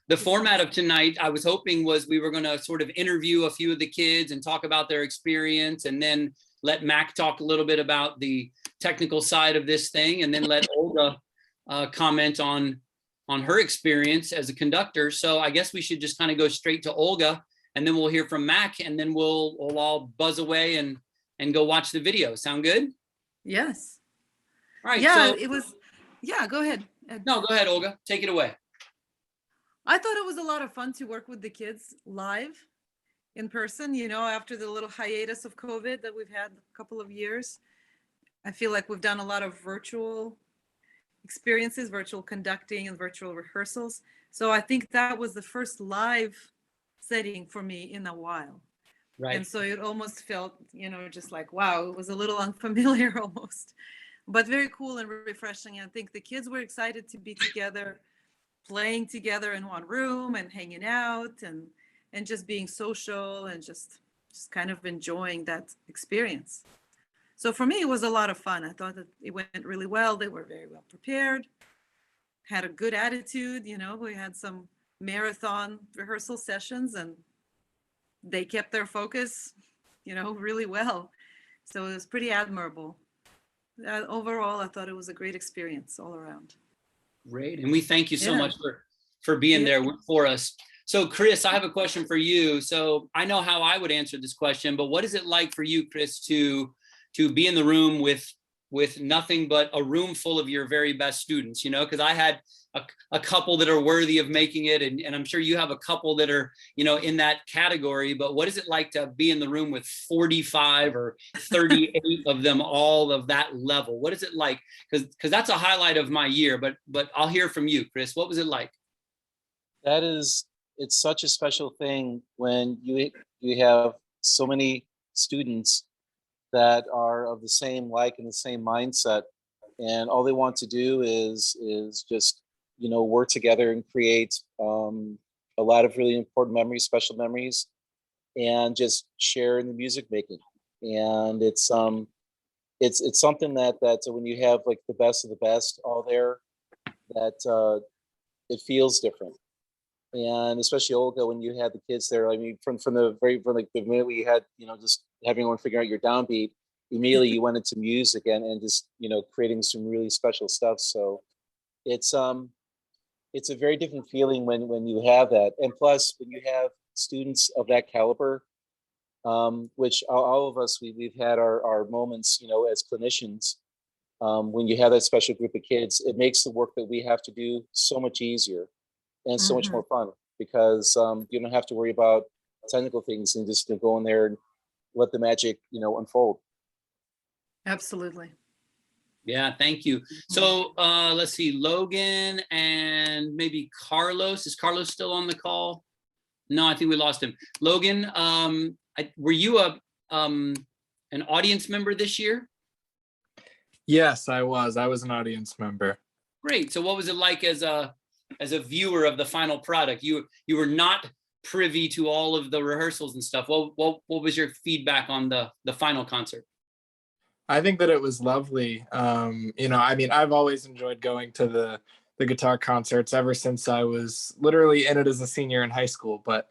the format of tonight, I was hoping was we were going to sort of interview a few of the kids and talk about their experience, and then let Mac talk a little bit about the technical side of this thing, and then let Olga comment on her experience as a conductor. So I guess we should just kind of go straight to Olga, and then we'll hear from Mac, and then we'll all buzz away and go watch the video. Sound good? Yes. All right. Yeah, so, it was. Yeah, go ahead, Ed. No, go ahead, Olga. Take it away. I thought it was a lot of fun to work with the kids live in person, you know, after the little hiatus of COVID that we've had a couple of years. I feel like we've done a lot of virtual experiences, virtual conducting and virtual rehearsals. So I think that was the first live setting for me in a while. Right. And so it almost felt, you know, just like, wow, it was a little unfamiliar almost, but very cool and refreshing. I think the kids were excited to be together, playing together in one room and hanging out and just being social and just kind of enjoying that experience. So for me, it was a lot of fun. I thought that it went really well. They were very well prepared, had a good attitude. You know, we had some marathon rehearsal sessions and they kept their focus, you know, really well. So it was pretty admirable. Overall, I thought it was a great experience all around. Great. And we thank you so Yeah. much for being there for us. So Chris, I have a question for you. So I know how I would answer this question, but what is it like for you, Chris, to be in the room with nothing but a room full of your very best students? You know, because I had a couple that are worthy of making it, and I'm sure you have a couple that are, you know, in that category. But what is it like to be in the room with 45 or 38 of them, all of that level? What is it like? Because that's a highlight of my year. But I'll hear from you, Chris. What was it like? It's such a special thing when you have so many students that are of the same like and the same mindset, and all they want to do is just, you know, work together and create a lot of really important memories, special memories, and just share in the music making. And it's something that when you have like the best of the best all there, that it feels different. And especially Olga, when you had the kids there, I mean, from the minute we had, you know, just having everyone figure out your downbeat, immediately you went into music and just, you know, creating some really special stuff. So it's a very different feeling when you have that. And plus, when you have students of that caliber, which all of us, we've had our moments, you know, as clinicians, when you have that special group of kids, it makes the work that we have to do so much easier and so much more fun, because you don't have to worry about technical things and just go in there and let the magic, you know, unfold. Absolutely. Yeah, thank you. So let's see, Logan and maybe Carlos. Is Carlos still on the call? No, I think we lost him. Logan, were you an audience member this year? Yes, I was. I was an audience member. Great. So what was it like as a viewer of the final product? You were not privy to all of the rehearsals and stuff. What was your feedback on the final concert? I think that it was lovely. You know, I mean, I've always enjoyed going to the guitar concerts ever since I was literally in it as a senior in high school. But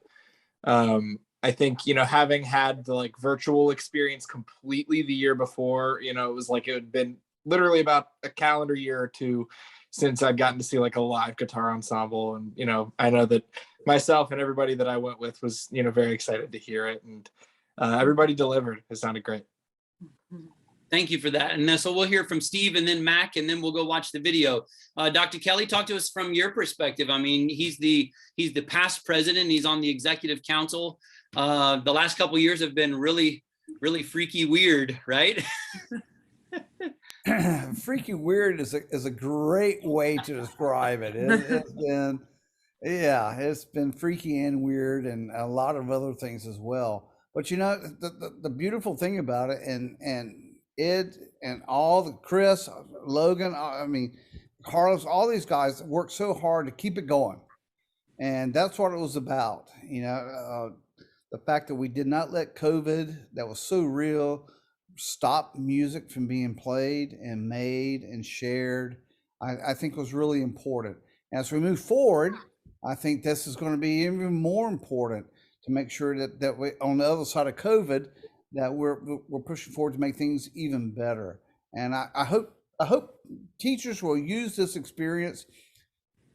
I think, you know, having had the like virtual experience completely the year before, you know, it was like it had been literally about a calendar year or two since I'd gotten to see like a live guitar ensemble. And, you know, I know that myself and everybody that I went with was, you know, very excited to hear it. And everybody delivered. It sounded great. Thank you for that. And so we'll hear from Steve and then Mac, and then we'll go watch the video. Dr. Kelly, talk to us from your perspective. I mean, he's the past president. He's on the executive council. The last couple of years have been really, really freaky weird, right? Freaky weird is a great way to describe it. It's been freaky and weird, and a lot of other things as well. But you know, the beautiful thing about it, and Ed and all the Chris, Logan, I mean, Carlos, all these guys worked so hard to keep it going. And that's what it was about. You know, the fact that we did not let COVID, that was so real, stop music from being played and made and shared, I think was really important. As we move forward, I think this is going to be even more important to make sure that we, on the other side of COVID, that we're pushing forward to make things even better. And I hope teachers will use this experience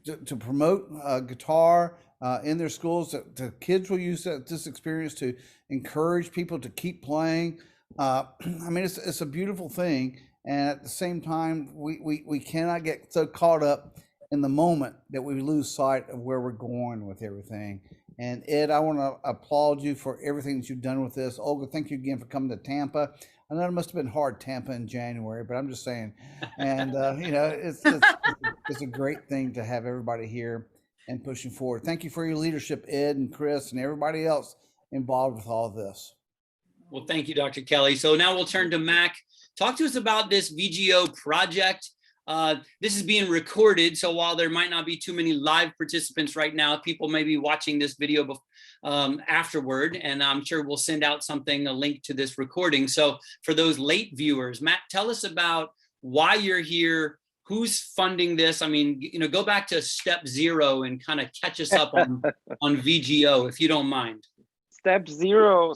to promote guitar in their schools. That the kids will use this experience to encourage people to keep playing. I mean, it's a beautiful thing, and at the same time, we cannot get so caught up in the moment that we lose sight of where we're going with everything. And Ed, I want to applaud you for everything that you've done with this. Olga, thank you again for coming to Tampa. I know it must have been hard, Tampa in January, but I'm just saying. And you know, it's a great thing to have everybody here and pushing forward. Thank you for your leadership, Ed and Chris and everybody else involved with all this. Well, thank you, Dr. Kelly. So now we'll turn to Mac. Talk to us about this VGO project. This is being recorded, so while there might not be too many live participants right now, people may be watching this video afterward, and I'm sure we'll send out a link to this recording. So for those late viewers, Matt, tell us about why you're here, who's funding this. I mean, you know, go back to step 0 and kind of catch us up on VGO, if you don't mind. Step zero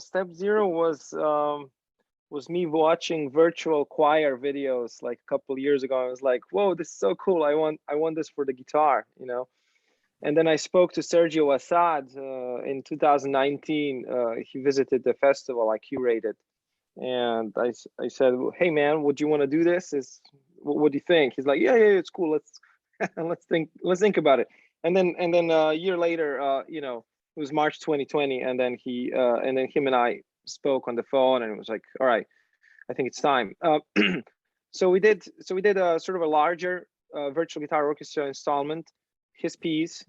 was me watching virtual choir videos like a couple years ago. I was like, whoa, this is so cool. I want this for the guitar, you know. And then I spoke to Sergio Assad in 2019. He visited the festival I curated, and I said, hey man, would you want to do this? What do you think? He's like, yeah, it's cool. Let's think about it. And then a year later, you know, it was March 2020, and then him and I spoke on the phone, and it was like, all right, I think it's time. So we did a sort of a larger virtual guitar orchestra installment, his piece.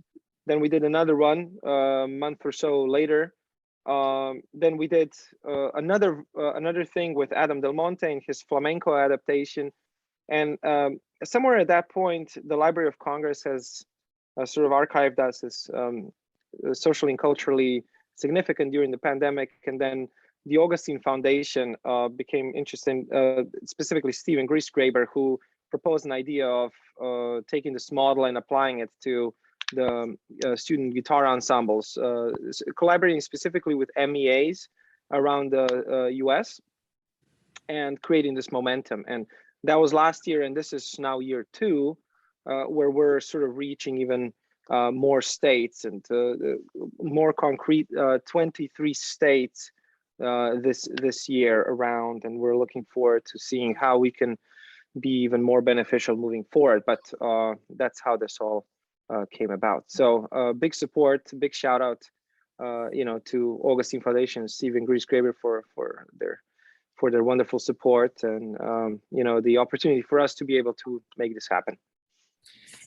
Then we did another one a month or so later. Then we did another thing with Adam Del Monte and his flamenco adaptation. And somewhere at that point, the Library of Congress has sort of archived us as socially and culturally significant during the pandemic. And then the Augustine Foundation became interested, specifically Stephen Griesgraber, who proposed an idea of taking this model and applying it to the student guitar ensembles, collaborating specifically with MEAs around the US and creating this momentum. And that was last year, and this is now year 2, where we're sort of reaching even more states and more concrete, 23 states this year around, and we're looking forward to seeing how we can be even more beneficial moving forward. But that's how this all came about. So big support, big shout out, you know, to Augustine Foundation and Stephen Griesgraber for their wonderful support, and you know, the opportunity for us to be able to make this happen.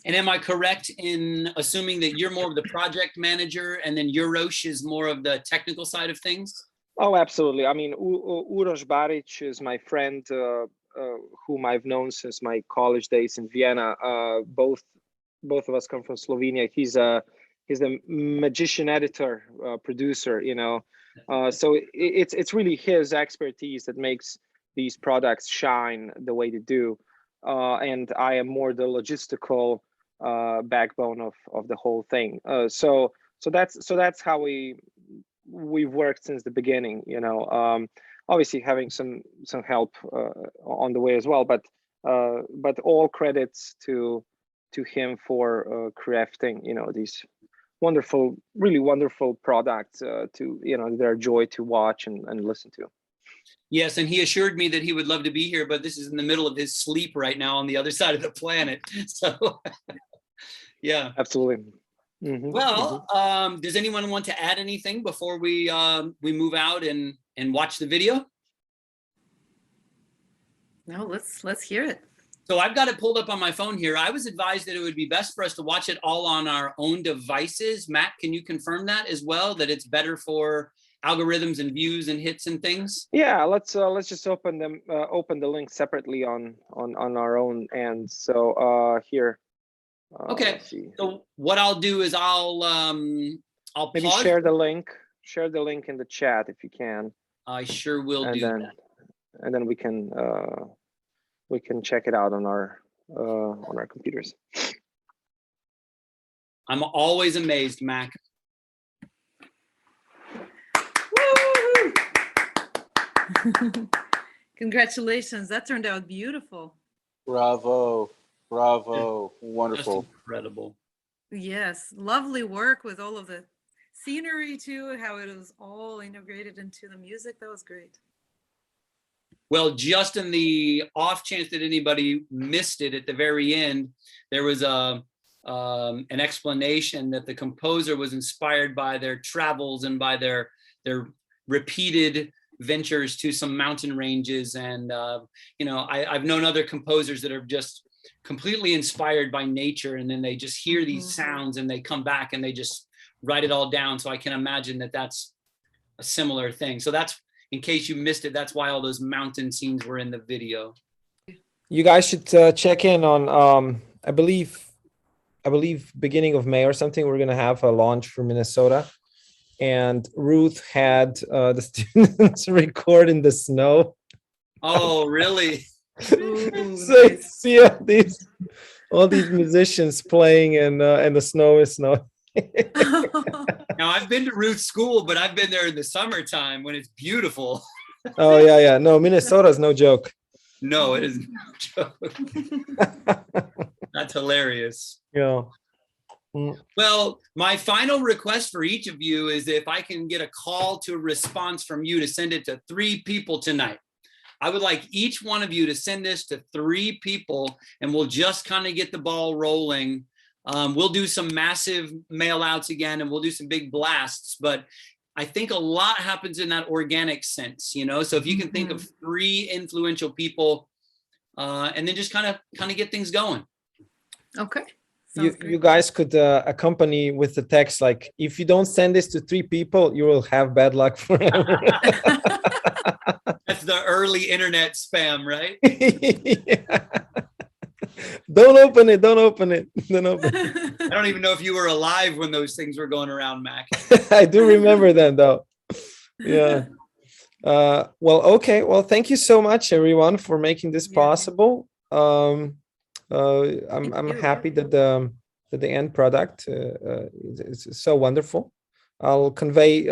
And am I correct in assuming that you're more of the project manager, and then Uroš is more of the technical side of things? Oh, absolutely. I mean, Uroš Barić is my friend, whom I've known since my college days in Vienna. Both of us come from Slovenia. He's a magician, editor, producer. You know, so it's really his expertise that makes these products shine the way they do. And I am more the logistical backbone of the whole thing. So that's how we've worked since the beginning. You know, obviously having some help on the way as well, but all credits to him for crafting, you know, these wonderful, really wonderful products to, you know, they're a joy to watch and listen to. Yes, and he assured me that he would love to be here, but this is in the middle of his sleep right now on the other side of the planet. So, yeah. Absolutely. Mm-hmm. Well, does anyone want to add anything before we move out and watch the video? No, let's hear it. So I've got it pulled up on my phone here. I was advised that it would be best for us to watch it all on our own devices. Matt, can you confirm that as well, that it's better for algorithms and views and hits and things? Yeah, let's just open the link separately on our own end. So here. Okay. So what I'll do is I'll maybe pause. share the link in the chat if you can. I sure will do that. And then we can check it out on our computers. I'm always amazed, Mac. Woo! Congratulations. That turned out beautiful. Bravo, bravo, Just wonderful. incredible. Yes, lovely work with all of the scenery too, how it was all integrated into the music. That was great. Well, just in the off chance that anybody missed it at the very end, there was an explanation that the composer was inspired by their travels and by their repeated ventures to some mountain ranges. And you know, I've known other composers that are just completely inspired by nature, and then they just hear these sounds and they come back and they just write it all down. So I can imagine that that's a similar thing. So that's, in case you missed it, that's why all those mountain scenes were in the video. You guys should check in on I believe beginning of May or something. We're gonna have a launch for Minnesota, and Ruth had the students record in the snow. Oh, really? Ooh, So you nice. see all these musicians playing, and the snow is snowing. Now, I've been to Ruth's school, but I've been there in the summertime when it's beautiful. Oh yeah. No, Minnesota is no joke. No, it is no joke. That's hilarious. Yeah. Mm. Well, my final request for each of you is if I can get a call to a response from you to send it to 3 people tonight. I would like each one of you to send this to 3 people, and we'll just kind of get the ball rolling. We'll do some massive mail outs again, and we'll do some big blasts, but I think a lot happens in that organic sense, you know? So if you can think of 3 influential people, and then just kind of get things going. Okay. You guys could accompany with the text like, if you don't send this to 3 people, you will have bad luck forever. That's the early internet spam, right? Yeah. Don't open it. Don't open it. Don't open it. I don't even know if you were alive when those things were going around, Mac. I do remember them though. Yeah. Well, okay. Well, thank you so much, everyone, for making this possible. I'm happy that the end product is so wonderful. I'll convey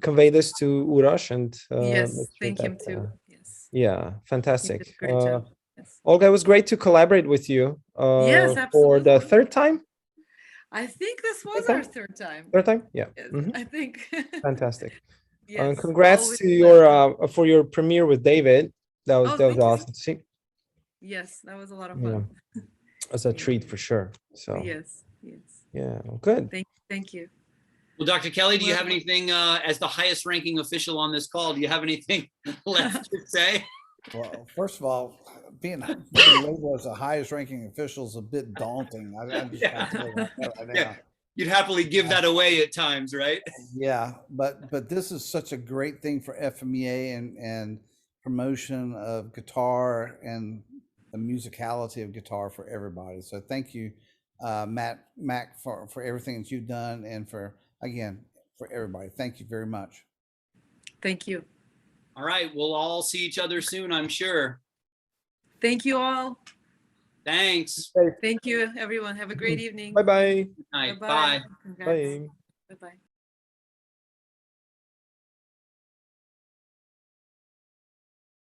convey this to Uroš, and yes, make sure thank him that, too. Yes. yeah, fantastic. He did a great job. Yes. Olga, it was great to collaborate with you. Yes, for the absolutely. 3rd time. I think this was Third our time? 3rd time. 3rd time, yeah. Yes, Mhm. I think. Fantastic. Yes, Congrats always to a your pleasure. for your premiere with David. That was thank you. awesome to see. Yes, that was a lot of fun. It was a treat for sure. So Yes, yes. yeah, well, good. Thank you. Well, Dr. Kelly, do you have anything, as the highest ranking official on this call, do you have anything left to say? Well, first of all, being labeled as the highest ranking official is a bit daunting. I just have to tell you that right now. Yeah. You'd happily give that away at times, right? Yeah, but this is such a great thing for FMEA and promotion of guitar and the musicality of guitar for everybody. So thank you, Mac, for everything that you've done, and for everybody. Thank you very much. Thank you. All right, we'll all see each other soon, I'm sure. Thank you all. Thanks. Thank you, everyone. Have a great evening. Bye-bye. Good night. Bye-bye. Bye. Congrats. Bye. Bye-bye.